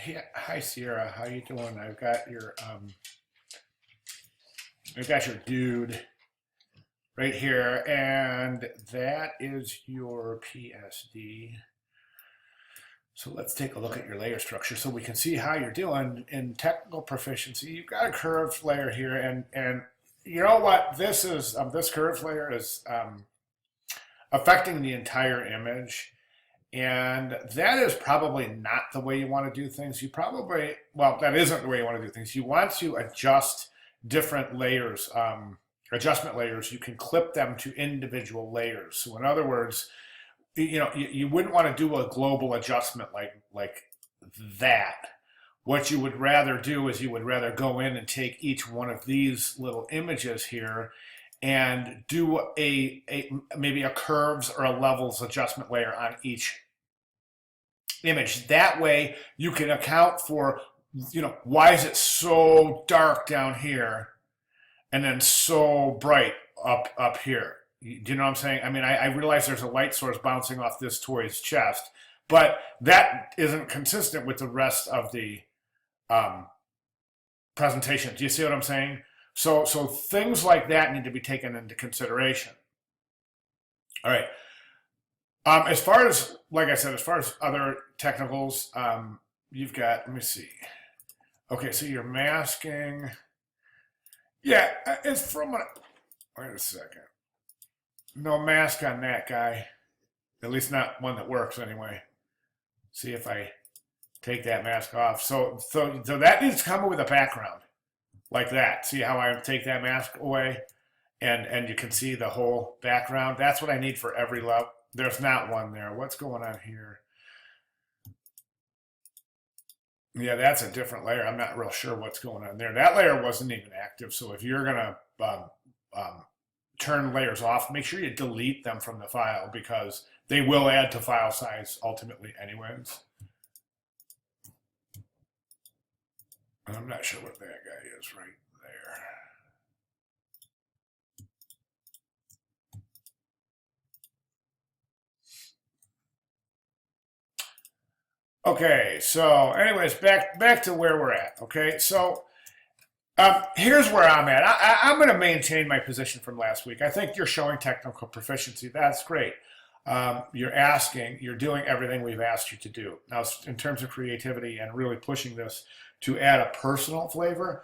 Hey, hi Sierra, how you doing? I've got your dude right here, and that is your PSD. So let's take a look at your layer structure so we can see how you're doing in technical proficiency. You've got a curved layer here, and you know what? This curved layer is affecting the entire image. And that is probably not the way you want to do things. That isn't the way you want to do things. You want to adjust different layers, adjustment layers. You can clip them to individual layers. So in other words, you wouldn't want to do a global adjustment like that. What you would rather do is you would rather go in and take each one of these little images here and do maybe a curves or a levels adjustment layer on each image. That way you can account for, why is it so dark down here and then so bright up here? Do you know what I'm saying? I mean, I realize there's a light source bouncing off this toy's chest, but that isn't consistent with the rest of the presentation. Do you see what I'm saying? So things like that need to be taken into consideration. All right. As far as, like I said, as far as other technicals, you've got, let me see. Okay, so you're masking. Yeah, it's from wait a second. No mask on that guy. At least not one that works anyway. See if I take that mask off. So that needs to come with a background. Like that. See how I take that mask away? And you can see the whole background. That's what I need for every level. There's not one there. What's going on here? Yeah, that's a different layer. I'm not real sure what's going on there. That layer wasn't even active. So if you're going to turn layers off, make sure you delete them from the file because they will add to file size ultimately anyways. I'm not sure what that guy is right there. Okay, so anyways, back to where we're at. Okay, so here's where I'm at. I'm going to maintain my position from last week. I think you're showing technical proficiency. That's great. You're doing everything we've asked you to do. Now, in terms of creativity and really pushing this to add a personal flavor,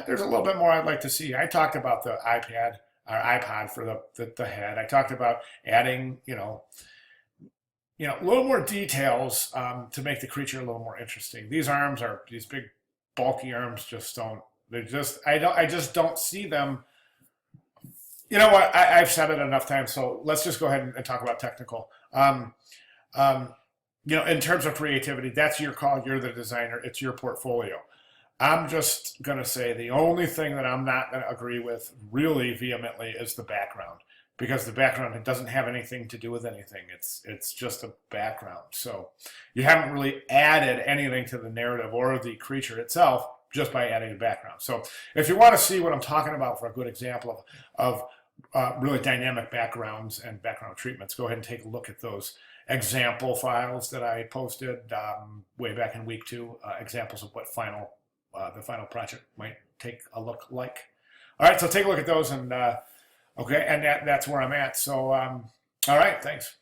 there's a little bit more I'd like to see. I talked about the iPod for the head. I talked about adding, a little more details to make the creature a little more interesting. These big, bulky arms I just don't see them. You know what? I've said it enough times, so let's just go ahead and talk about technical. In terms of creativity, that's your call. You're the designer. It's your portfolio. I'm just going to say the only thing that I'm not going to agree with really vehemently is the background, because the background, it doesn't have anything to do with anything. It's just a background. So you haven't really added anything to the narrative or the creature itself just by adding a background. So if you want to see what I'm talking about for a good example of really dynamic backgrounds and background treatments, go ahead and take a look at those example files that I posted way back in week 2, examples of what the final project might take a look like. All right, so take a look at those, and okay, and that's where I'm at. So all right, thanks.